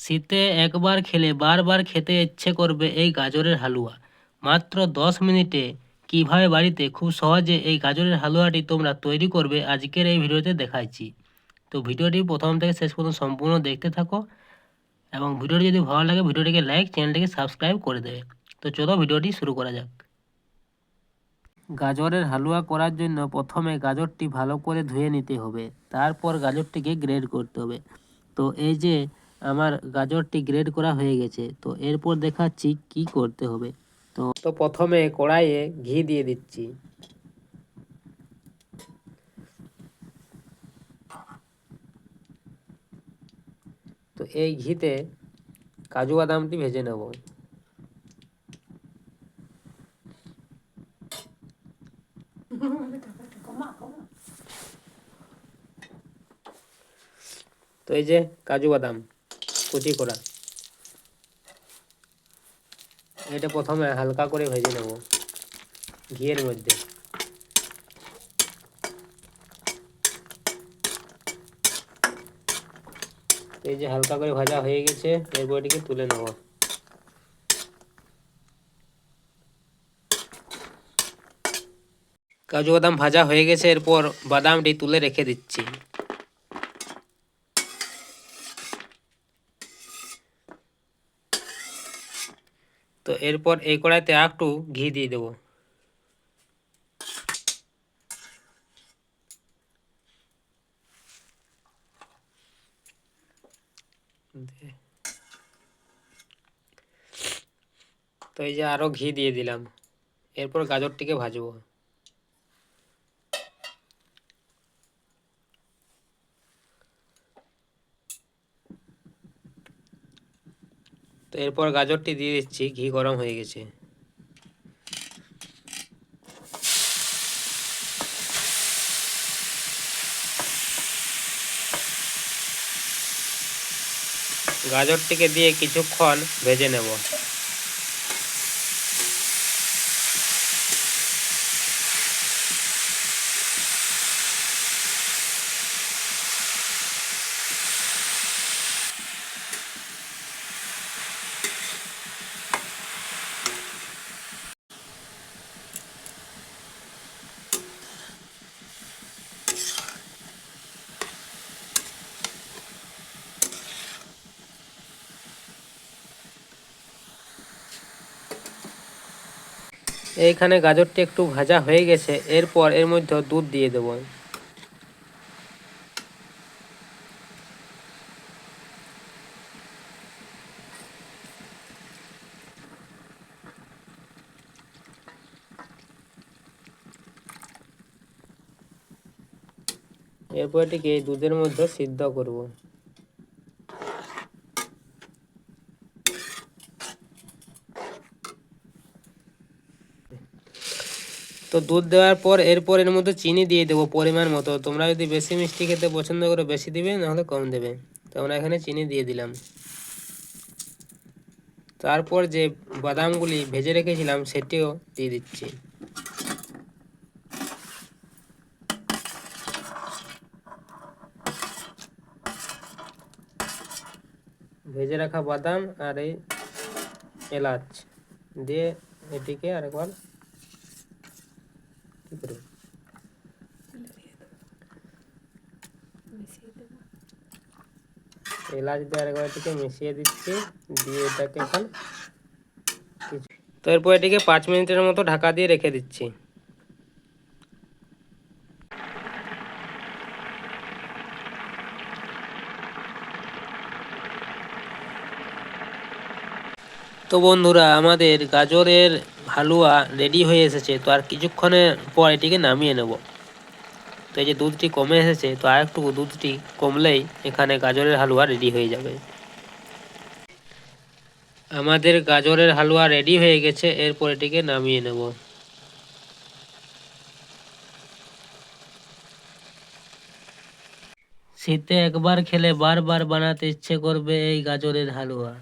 শীতে একবার খেলে বারবার খেতে ইচ্ছে করবে এই গাজরের হালুয়া। মাত্র 10 মিনিটে কিভাবে বাড়িতে খুব সহজে এই গাজরের হালুয়াটি তোমরা তৈরি করবে আজকের এই ভিডিওতে দেখাচ্ছি। তো ভিডিওটি প্রথম থেকে শেষ পর্যন্ত সম্পূর্ণ দেখতে থাকো এবং ভিডিওটি যদি ভালো লাগে ভিডিওটিকে লাইক, চ্যানেলটিকে সাবস্ক্রাইব করে দেবে। তো চলো ভিডিওটি শুরু করা যাক। গাজরের হালুয়া করার জন্য প্রথমে গাজরটি ভালো করে ধুয়ে নিতে হবে, তারপর গাজরটিকে গ্রেড করতে হবে। তো এই যে আমার গাজরটি গ্রেড করা হয়ে গেছে, তো এরপর দেখাচ্ছি কি করতে হবে। তো প্রথমে কড়াইয়ে ঘি দিয়ে দিচ্ছি। তো এই ঘিতে কাজু বাদামটি ভেজে নেব। তো এই যে কাজু বাদাম কুচি করা, এটা প্রথমে হালকা করে ভেজে নেব ঘিয়ের মধ্যে। তো এই যে হালকা করে ভাজা হয়ে গেছে, এরপর এটিকে তুলে নেব। কাজু বাদাম ভাজা হয়ে গেছে, এরপর বাদামটি তুলে রেখে দিচ্ছি। তো এরপর এই কড়াইতে একটু ঘি দিয়ে দেবো। তো এই যে আরও ঘি দিয়ে দিলাম, এরপর গাজরটিকে ভাজবো। তো এরপর গাজরটি দিয়ে দিচ্ছি, ঘি গরম হয়ে গেছে। গাজরটিকে দিয়ে কিছুক্ষণ ভেজে নেব। এইখানে গাজরটি একটু ভাজা হয়ে গেছে, এরপর এর মধ্যে দুধ দিয়ে দেব। এরপর এটিকে দুধের মধ্যে সিদ্ধ করব। তো দুধ দেওয়ার পর এরপর এর মধ্যে চিনি দিয়ে দেবো পরিমাণ মতো। তোমরা যদি বেশি মিষ্টি খেতে পছন্দ করো বেশি দিবে, নাহলে কম দেবে। তো আমরা এখানে চিনি দিয়ে দিলাম। তারপর যে বাদামগুলি ভেজে রেখেছিলাম সেটিও দিয়ে দিচ্ছি। ভেজে রাখা বাদাম আর এই এলাচ দিয়ে এটিকে আরেকবার কি করব, এলাচ দিয়ে আরেকবার এটিকে মিশিয়ে দিচ্ছি। দিয়ে এটাকে এখন তো এরপর এটিকে 5 মিনিটের মতো ঢাকা দিয়ে রেখে দিচ্ছি। তো বন্ধুরা, আমাদের গাজরের হালুয়া রেডি হয়ে এসেছে। তো আর কিছুক্ষণের পর এটিকে নামিয়ে নেব। তো এই যে দুধটি কমে এসেছে, তো আর একটু দুধটি কমলেই এখানে গাজরের হালুয়া রেডি হয়ে যাবে। আমাদের গাজরের হালুয়া রেডি হয়ে গেছে, এরপর এটিকে নামিয়ে নেব। শীতে একবার খেলে বারবার বানাতে ইচ্ছে করবে এই গাজরের হালুয়া।